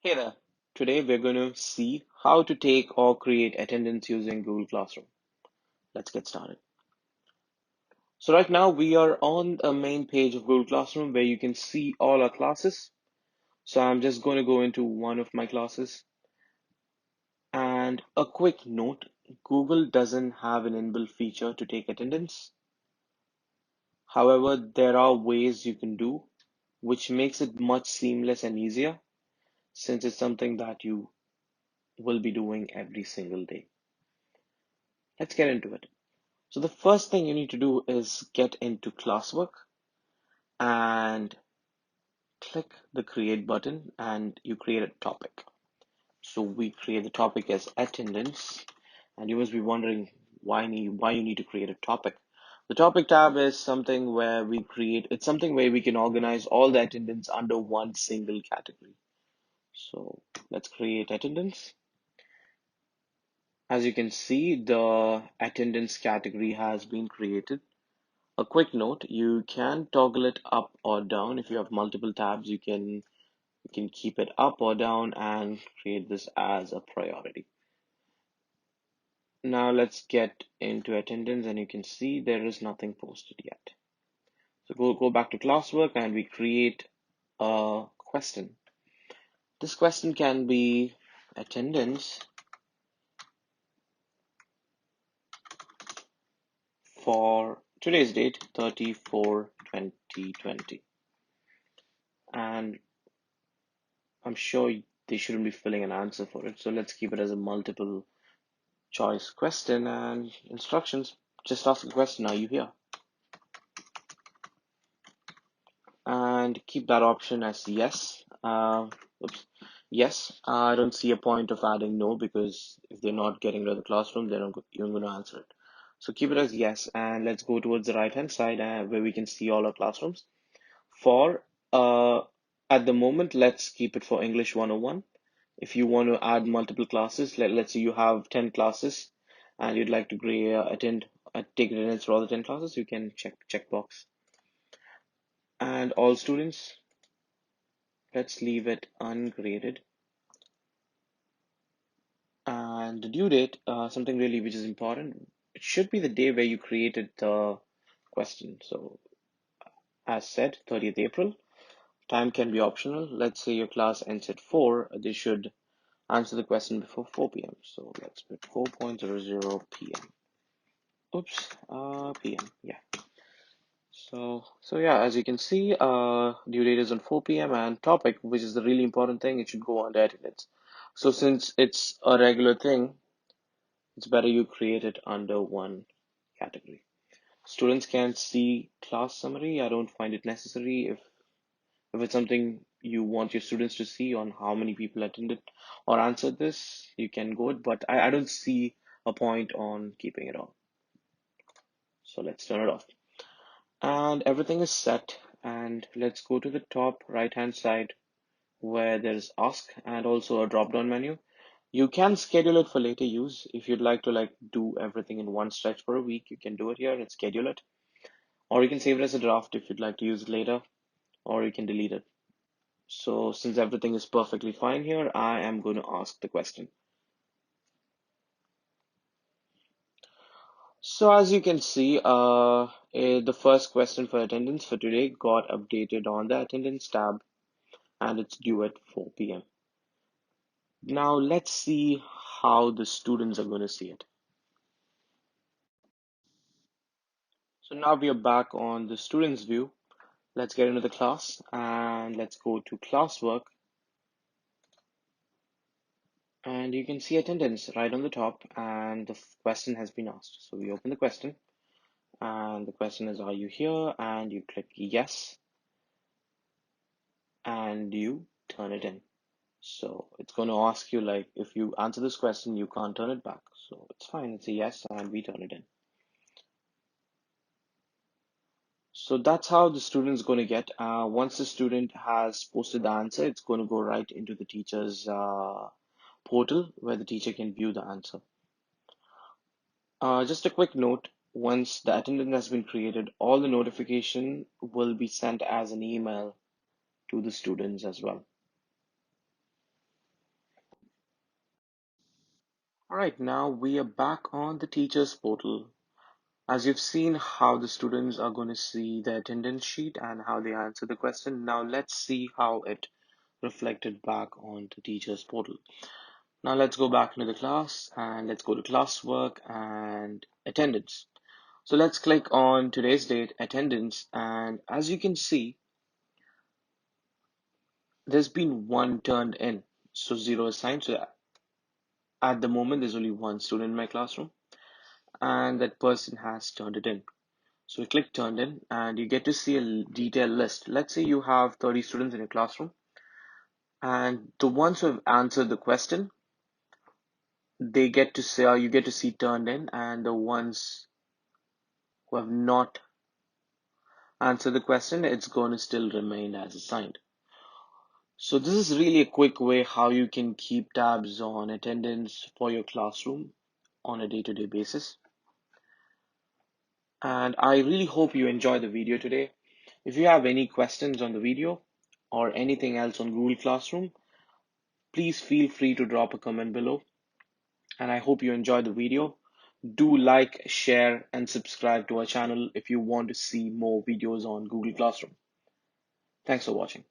Hey there. Today we're going to see how to take or create attendance using Google Classroom. Let's get started. So right now we are on the main page of Google Classroom where you can see all our classes. So I'm just going to go into one of my classes. And a quick note, Google doesn't have an inbuilt feature to take attendance. However, there are ways you can do, which makes it much seamless and easier since it's something that you will be doing every single day. Let's get into it. So the first thing you need to do is get into classwork and click the create button and you create a topic. So we create the topic as attendance and you must be wondering why you need to create a topic. The topic tab is something where it's something where we can organize all the attendance under one single category. So let's create attendance. As you can see, the attendance category has been created. A quick note, you can toggle it up or down. If you have multiple tabs, you can keep it up or down and create this as a priority. Now let's get into attendance and you can see there is nothing posted yet. So go back to classwork and we create a question. This question can be attendance for today's date 30/4/2020. And I'm sure they shouldn't be filling an answer for it. So let's keep it as a multiple choice question and instructions. Just ask the question, are you here? And keep that option as yes. Oops. Yes. I don't see a point of adding no because if they're not getting to the classroom, they're not you're going to answer it. So keep it as yes, and let's go towards the right hand side where we can see all our classrooms. For at the moment, let's keep it for English 101. If you want to add multiple classes, let's say you have 10 classes and you'd like to take attendance for all the 10 classes, you can checkbox. And all students, let's leave it ungraded. And the due date, something really which is important, it should be the day where you created the question. So as said, 30th April. Time can be optional. Let's say your class ends at 4, they should answer the question before 4 p.m. So let's put 4:00 p.m. Oops, p.m. Yeah. So yeah, as you can see, due date is on 4 p.m. and topic, which is the really important thing, it should go under attendance. So since it's a regular thing, it's better you create it under one category. Students can see class summary. I don't find it necessary. If it's something you want your students to see on how many people attended or answered this, you can go it, but I don't see a point on keeping it on. So let's turn it off. And everything is set. And let's go to the top right hand side where there's ask and also a drop down menu. You can schedule it for later use. If you'd like to do everything in one stretch for a week, you can do it here and schedule it. Or you can save it as a draft if you'd like to use it later, or you can delete it. So since everything is perfectly fine here, I am going to ask the question. So as you can see, the first question for attendance for today got updated on the attendance tab and it's due at 4 p.m. Now let's see how the students are going to see it. So now we are back on the students view. Let's get into the class and let's go to classwork. And you can see attendance right on the top and the question has been asked. So we open the question and the question is, are you here? And you click yes and you turn it in. So it's going to ask you if you answer this question, you can't turn it back. So it's fine. It's a yes and we turn it in. So that's how the student's going to get. Once the student has posted the answer, it's going to go right into the teacher's portal where the teacher can view the answer. Just a quick note, once the attendance has been created, all the notification will be sent as an email to the students as well. All right, now we are back on the teachers portal. As you've seen how the students are going to see the attendance sheet and how they answer the question, now let's see how it reflected back on the teachers portal. Now let's go back into the class and let's go to classwork and attendance. So let's click on today's date, attendance, and as you can see, there's been one turned in. So 0 assigned. So at the moment, there's only one student in my classroom, and that person has turned it in. So we click turned in, and you get to see a detailed list. Let's say you have 30 students in your classroom, and the ones who have answered the question, they get to say, you get to see turned in, and the ones who have not answered the question, it's going to still remain as assigned. So this is really a quick way how you can keep tabs on attendance for your classroom on a day-to-day basis. And I really hope you enjoyed the video today. If you have any questions on the video or anything else on Google Classroom, please feel free to drop a comment below. And I hope you enjoyed the video. Do like, share, and subscribe to our channel if you want to see more videos on Google Classroom. Thanks for watching.